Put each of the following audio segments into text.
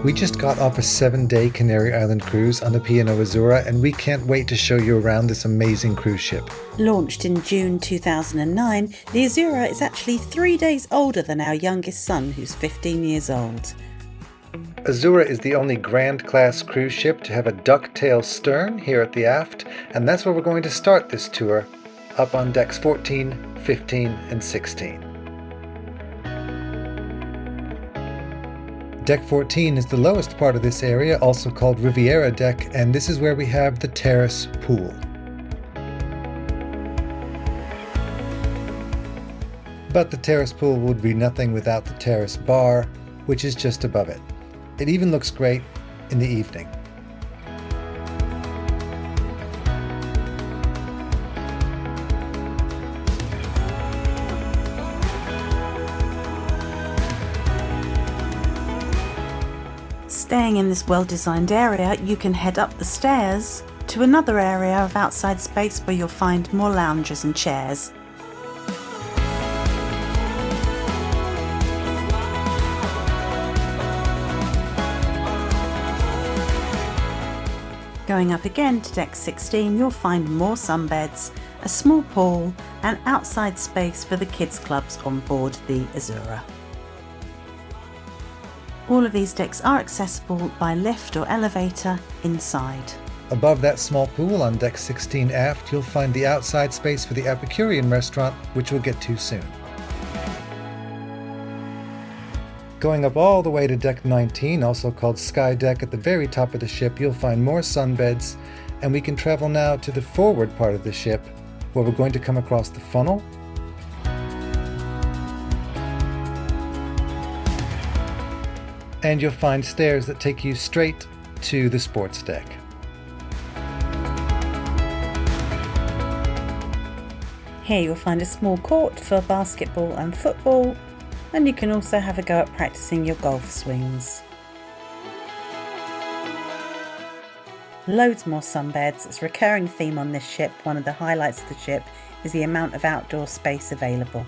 We just got off a 7-day Canary Island cruise on the P&O Azura, and we can't wait to show you around this amazing cruise ship. Launched in June 2009, the Azura is actually 3 days older than our youngest son, who's 15 years old. Azura is the only Grand Class cruise ship to have a ducktail stern here at the aft, and that's where we're going to start this tour, up on decks 14, 15, and 16. Deck 14 is the lowest part of this area, also called Riviera Deck, and this is where we have the Terrace pool. But the Terrace pool would be nothing without the Terrace bar, which is just above it. It even looks great in the evening. Staying in this well-designed area, you can head up the stairs to another area of outside space where you'll find more lounges and chairs. Going up again to deck 16, you'll find more sunbeds, a small pool and outside space for the kids clubs on board the Azura. All of these decks are accessible by lift or elevator inside. Above that small pool on deck 16 aft, you'll find the outside space for the Epicurean restaurant, which we'll get to soon. Going up all the way to deck 19, also called Sky Deck, at the very top of the ship, you'll find more sunbeds, and we can travel now to the forward part of the ship, where we're going to come across the funnel, and you'll find stairs that take you straight to the sports deck. Here you'll find a small court for basketball and football, and you can also have a go at practicing your golf swings. Loads more sunbeds. It's a recurring theme on this ship. One of the highlights of the ship is the amount of outdoor space available.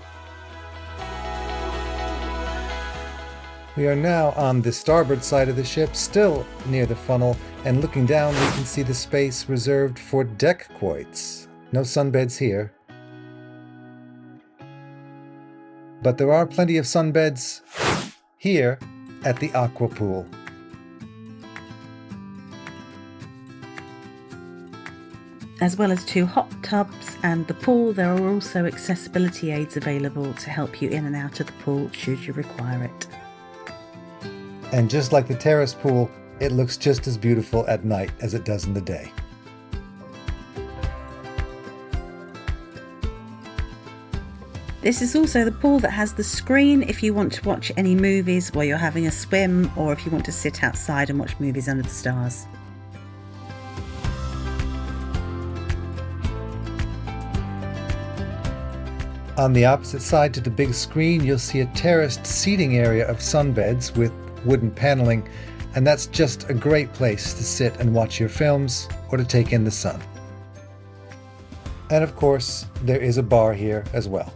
We are now on the starboard side of the ship, still near the funnel, and looking down we can see the space reserved for deck quoits. No sunbeds here. But there are plenty of sunbeds here at the aqua pool. As well as 2 hot tubs and the pool, there are also accessibility aids available to help you in and out of the pool should you require it. And just like the Terrace pool, it looks just as beautiful at night as it does in the day. This is also the pool that has the screen if you want to watch any movies while you're having a swim, or if you want to sit outside and watch movies under the stars. On the opposite side to the big screen, you'll see a terraced seating area of sunbeds with wooden paneling, and that's just a great place to sit and watch your films or to take in the sun. And of course, there is a bar here as well.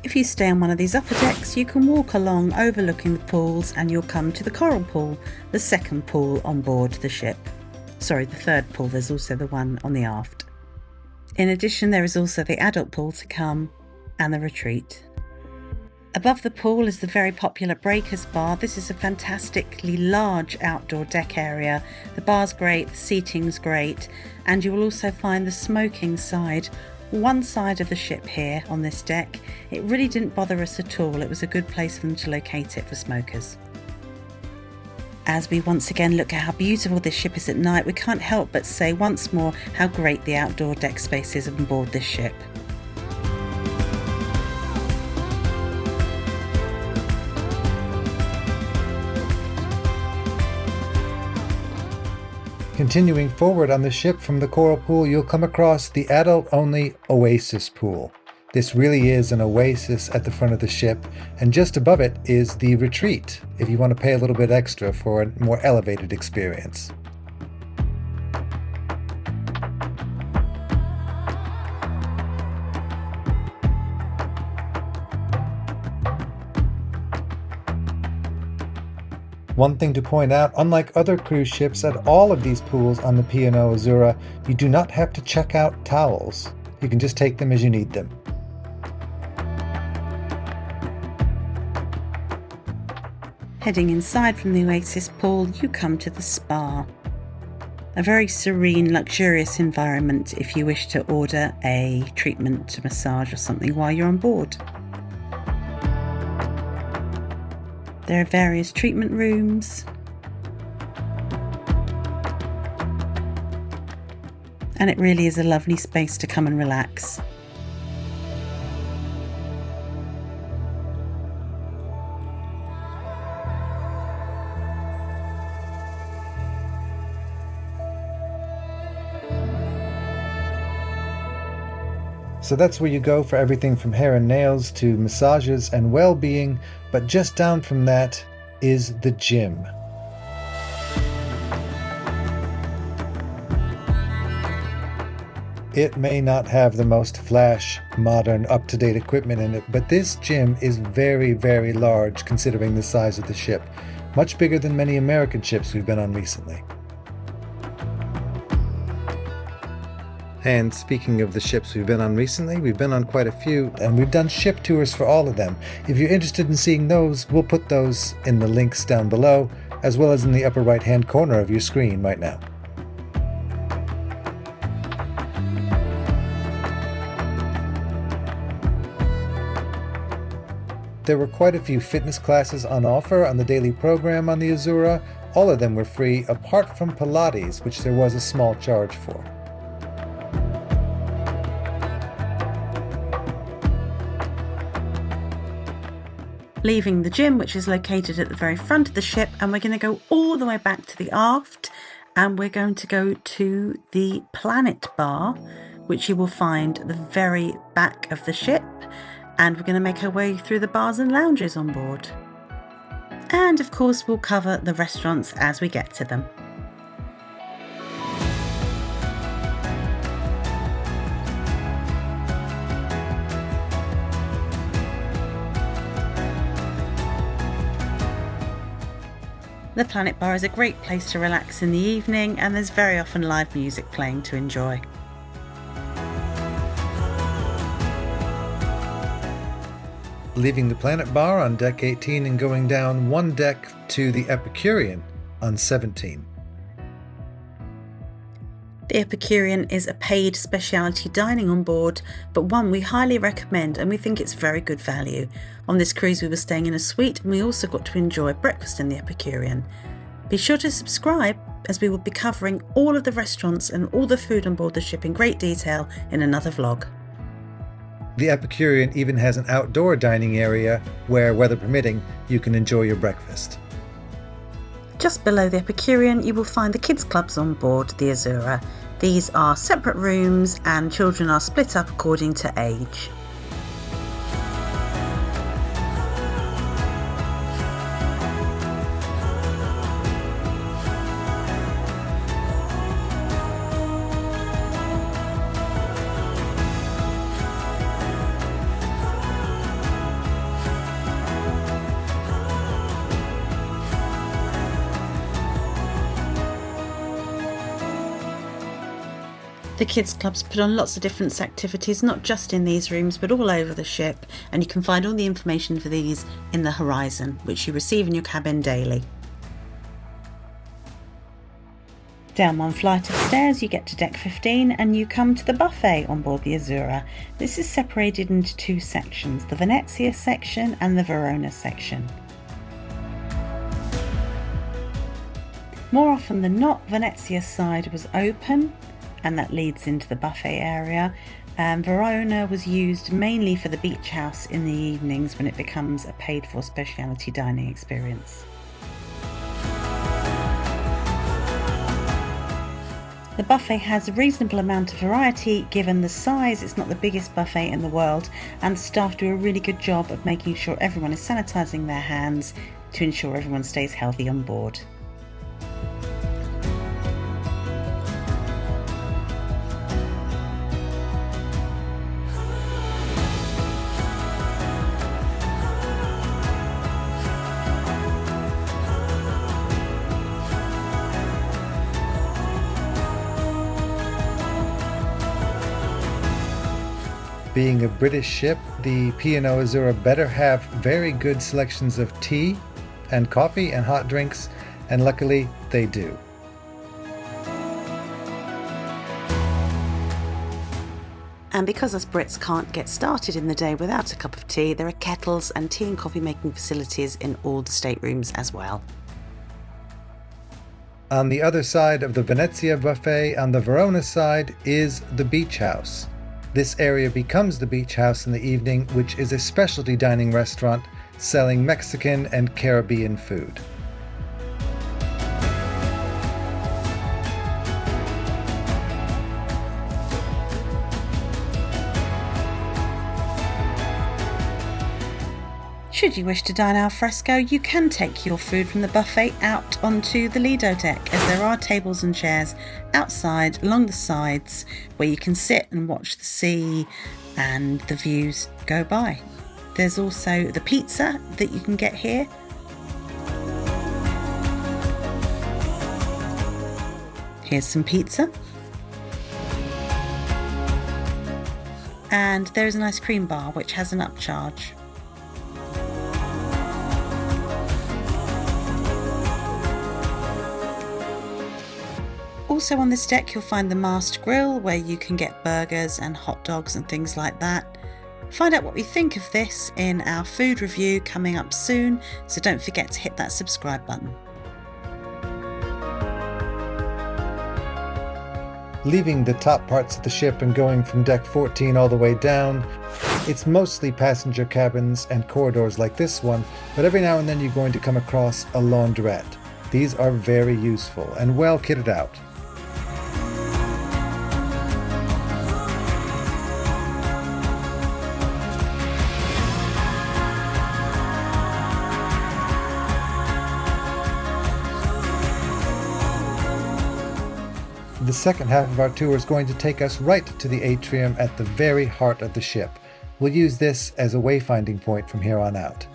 If you stay on one of these upper decks, you can walk along overlooking the pools and you'll come to the coral pool, the second pool on board the ship. Sorry, the third pool. There's also the one on the aft. In addition, there is also the adult pool to come and the retreat. Above the pool is the very popular Breakers Bar. This is a fantastically large outdoor deck area. The bar's great, the seating's great, and you will also find the smoking side, one side of the ship here on this deck. It really didn't bother us at all. It was a good place for them to locate it for smokers. As we once again look at how beautiful this ship is at night, we can't help but say once more how great the outdoor deck space is on board this ship. Continuing forward on the ship from the coral pool, you'll come across the adult-only Oasis pool. This really is an oasis at the front of the ship, and just above it is the retreat, if you want to pay a little bit extra for a more elevated experience. One thing to point out, unlike other cruise ships, at all of these pools on the P&O Azura, you do not have to check out towels. You can just take them as you need them. Heading inside from the Oasis pool, you come to the spa. A very serene, luxurious environment if you wish to order a treatment, massage or something while you're on board. There are various treatment rooms. And it really is a lovely space to come and relax. So that's where you go for everything from hair and nails to massages and well-being, but just down from that is the gym. It may not have the most flash, modern, up-to-date equipment in it, but this gym is very, very large considering the size of the ship. Much bigger than many American ships we've been on recently. And speaking of the ships we've been on recently, we've been on quite a few, and we've done ship tours for all of them. If you're interested in seeing those, we'll put those in the links down below, as well as in the upper right-hand corner of your screen right now. There were quite a few fitness classes on offer on the daily program on the Azura. All of them were free, apart from Pilates, which there was a small charge for. Leaving the gym, which is located at the very front of the ship, and we're going to go all the way back to the aft, and we're going to go to the Planet Bar, which you will find at the very back of the ship, and we're going to make our way through the bars and lounges on board. And of course we'll cover the restaurants as we get to them. The Planet Bar is a great place to relax in the evening, and there's very often live music playing to enjoy. Leaving the Planet Bar on deck 18 and going down one deck to the Epicurean on 17. The Epicurean is a paid specialty dining on board, but one we highly recommend, and we think it's very good value. On this cruise we were staying in a suite, and we also got to enjoy breakfast in the Epicurean. Be sure to subscribe, as we will be covering all of the restaurants and all the food on board the ship in great detail in another vlog. The Epicurean even has an outdoor dining area where, weather permitting, you can enjoy your breakfast. Just below the Epicurean you will find the kids clubs on board the Azura. These are separate rooms and children are split up according to age. The kids clubs put on lots of different activities, not just in these rooms but all over the ship, and you can find all the information for these in the Horizon, which you receive in your cabin daily. Down one flight of stairs you get to deck 15 and you come to the buffet on board the Azura. This is separated into two sections, the Venezia section and the Verona section. More often than not, Venezia's side was open, and that leads into the buffet area. Verona was used mainly for the beach house in the evenings when it becomes a paid for specialty dining experience. The buffet has a reasonable amount of variety given the size. It's not the biggest buffet in the world, and the staff do a really good job of making sure everyone is sanitising their hands to ensure everyone stays healthy on board. Being a British ship, the P&O Azura better have very good selections of tea and coffee and hot drinks, and luckily they do. And because us Brits can't get started in the day without a cup of tea, there are kettles and tea and coffee making facilities in all the staterooms as well. On the other side of the Venezia buffet, on the Verona side, is the beach house. This area becomes the beach house in the evening, which is a specialty dining restaurant selling Mexican and Caribbean food. Should you wish to dine al fresco, you can take your food from the buffet out onto the Lido deck, as there are tables and chairs outside along the sides where you can sit and watch the sea and the views go by. There's also the pizza that you can get here. Here's some pizza. And there is an ice cream bar which has an upcharge. Also on this deck you'll find the mast grill where you can get burgers and hot dogs and things like that. Find out what we think of this in our food review coming up soon, so don't forget to hit that subscribe button. Leaving the top parts of the ship and going from deck 14 all the way down, it's mostly passenger cabins and corridors like this one, but every now and then you're going to come across a laundrette. These are very useful and well kitted out. The second half of our tour is going to take us right to the atrium at the very heart of the ship. We'll use this as a wayfinding point from here on out.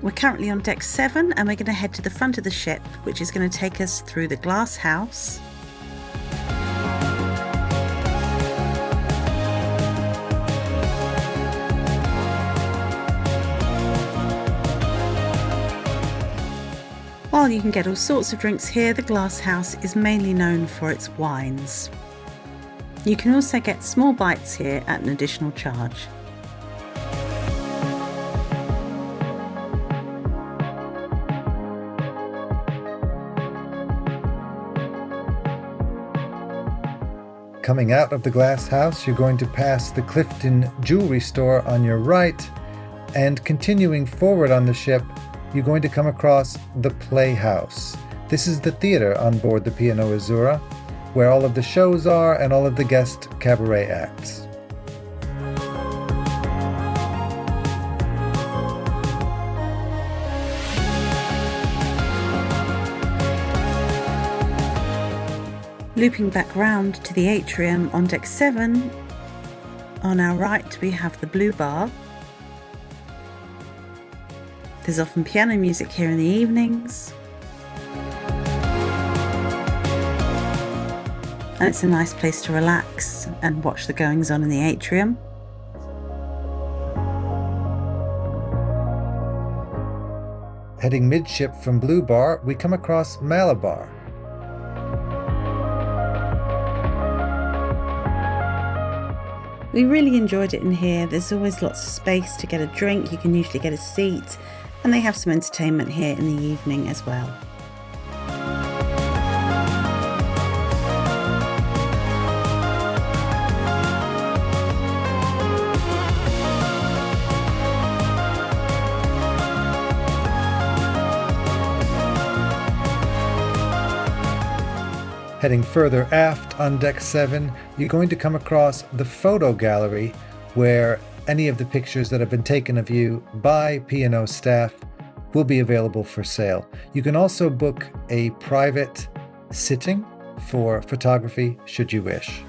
We're currently on deck 7 and we're going to head to the front of the ship, which is going to take us through the glass house, While you can get all sorts of drinks here, the glass house is mainly known for its wines. You can also get small bites here at an additional charge. Coming out of the glass house, you're going to pass the Clifton Jewelry Store on your right, and continuing forward on the ship, you're going to come across the Playhouse. This is the theater on board the P&O Azura, where all of the shows are and all of the guest cabaret acts. Looping back round to the atrium on deck 7, on our right we have the Blue Bar. There's often piano music here in the evenings. And it's a nice place to relax and watch the goings on in the atrium. Heading midship from Blue Bar, we come across Malabar. We really enjoyed it in here. There's always lots of space to get a drink. You can usually get a seat, and they have some entertainment here in the evening as well. Heading further aft on deck 7, you're going to come across the photo gallery, where any of the pictures that have been taken of you by P&O staff will be available for sale. You can also book a private sitting for photography should you wish.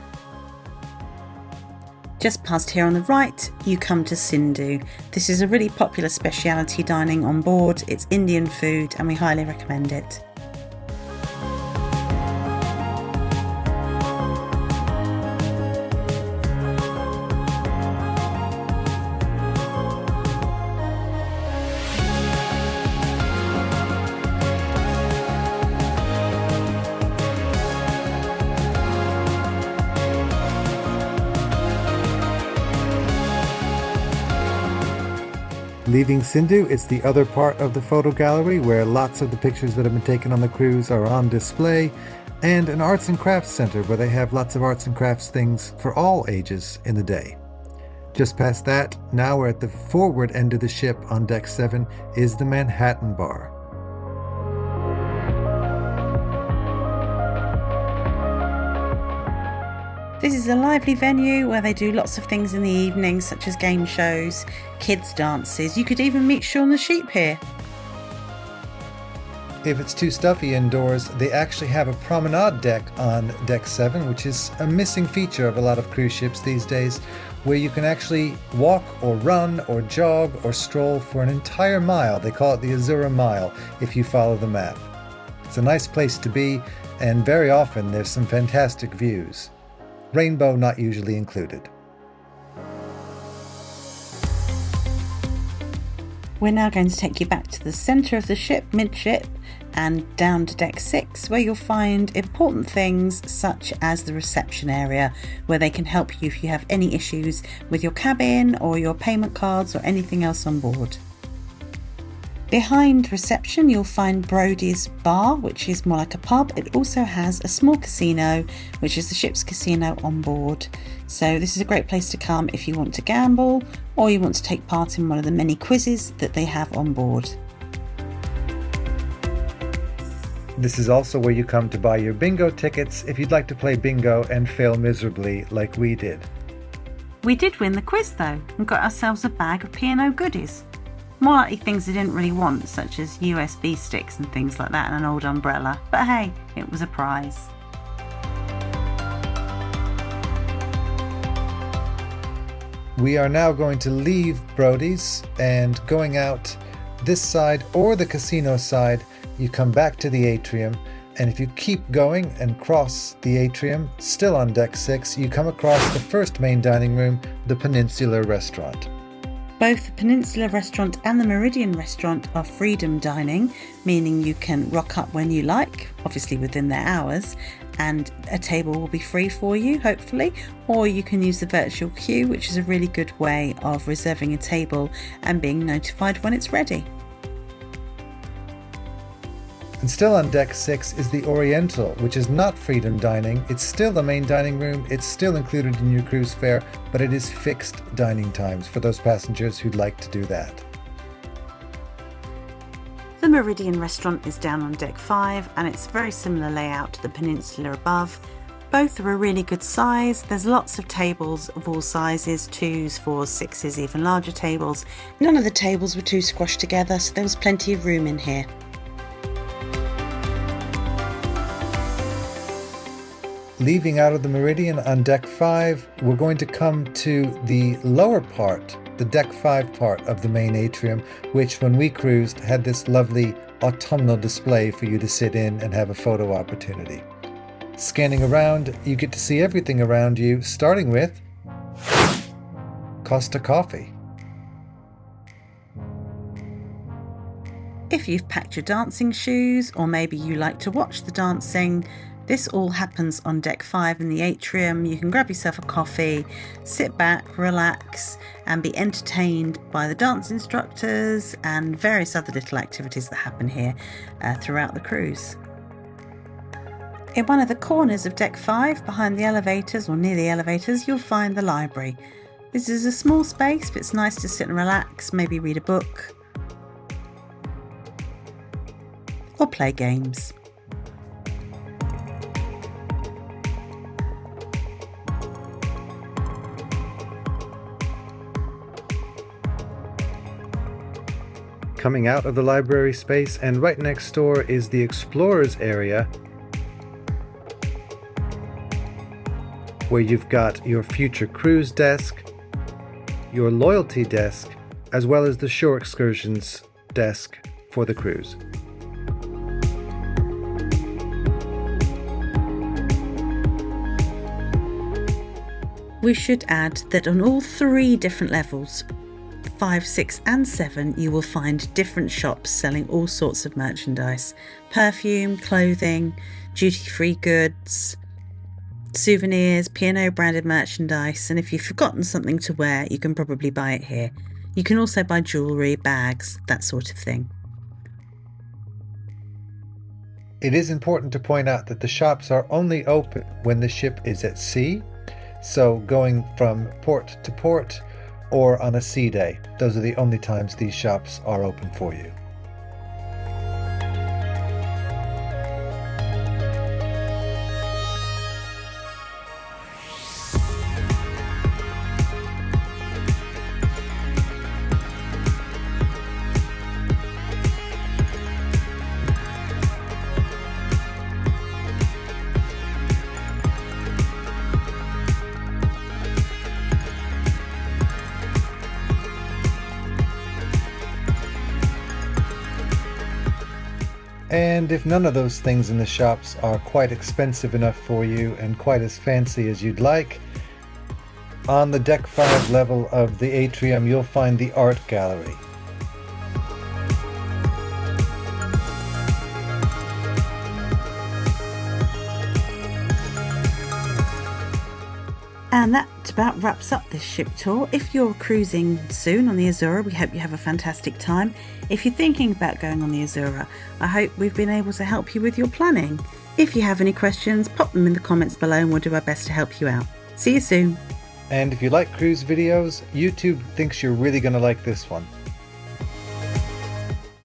Just past here on the right, you come to Sindhu. This is a really popular specialty dining on board. It's Indian food and we highly recommend it. Leaving Sindhu, it's the other part of the photo gallery where lots of the pictures that have been taken on the cruise are on display, and an arts and crafts center where they have lots of arts and crafts things for all ages in the day. Just past that, now we're at the forward end of the ship on Deck 7, is the Manhattan Bar. This is a lively venue where they do lots of things in the evening, such as game shows, kids' dances. You could even meet Shaun the Sheep here. If it's too stuffy indoors, they actually have a promenade deck on Deck 7, which is a missing feature of a lot of cruise ships these days, where you can actually walk or run or jog or stroll for an entire mile. They call it the Azura Mile if you follow the map. It's a nice place to be, and very often there's some fantastic views. Rainbow not usually included. We're now going to take you back to the centre of the ship, midship, and down to Deck 6, where you'll find important things such as the reception area, where they can help you if you have any issues with your cabin or your payment cards or anything else on board. Behind reception you'll find Brodie's bar, which is more like a pub. It also has a small casino, which is the ship's casino on board. So this is a great place to come if you want to gamble or you want to take part in one of the many quizzes that they have on board. This is also where you come to buy your bingo tickets if you'd like to play bingo and fail miserably like we did. We did win the quiz though and got ourselves a bag of P&O goodies. More likely things they didn't really want, such as USB sticks and things like that and an old umbrella. But hey, it was a prize. We are now going to leave Brodie's and going out this side or the casino side. You come back to the atrium, and if you keep going and cross the atrium, still on Deck 6, you come across the first main dining room, the Peninsula Restaurant. Both the Peninsula Restaurant and the Meridian Restaurant are freedom dining, meaning you can rock up when you like, obviously within their hours, and a table will be free for you, hopefully, or you can use the virtual queue, which is a really good way of reserving a table and being notified when it's ready. And still on Deck 6 is the Oriental, which is not freedom dining. It's still the main dining room. It's still included in your cruise fare, but it is fixed dining times for those passengers who'd like to do that. The Meridian Restaurant is down on Deck 5 and it's a very similar layout to the Peninsula above. Both are a really good size. There's lots of tables of all sizes, 2s, 4s, 6s, even larger tables. None of the tables were too squashed together, so there was plenty of room in here. Leaving out of the Meridian on Deck 5, we're going to come to the lower part, the Deck 5 part of the main atrium, which when we cruised had this lovely autumnal display for you to sit in and have a photo opportunity. Scanning around, you get to see everything around you, starting with Costa Coffee. If you've packed your dancing shoes, or maybe you like to watch the dancing, this all happens on Deck 5 in the atrium. You can grab yourself a coffee, sit back, relax, and be entertained by the dance instructors and various other little activities that happen here throughout the cruise. In one of the corners of Deck 5, behind the elevators or near the elevators, you'll find the library. This is a small space, but it's nice to sit and relax, maybe read a book or play games. Coming out of the library space, and right next door is the Explorers area, where you've got your future cruise desk, your loyalty desk, as well as the shore excursions desk for the cruise. We should add that on all 3 different levels, 5, 6 and 7, you will find different shops selling all sorts of merchandise. Perfume, clothing, duty-free goods, souvenirs, P&O branded merchandise, and if you've forgotten something to wear, you can probably buy it here. You can also buy jewellery, bags, that sort of thing. It is important to point out that the shops are only open when the ship is at sea, so going from port to port or on a sea day. Those are the only times these shops are open for you. And if none of those things in the shops are quite expensive enough for you and quite as fancy as you'd like, on the Deck 5 level of the atrium you'll find the art gallery. And that about wraps up this ship tour. If you're cruising soon on the Azura, we hope you have a fantastic time. If you're thinking about going on the Azura, I hope we've been able to help you with your planning. If you have any questions, pop them in the comments below and we'll do our best to help you out. See you soon. And if you like cruise videos, YouTube thinks you're really going to like this one.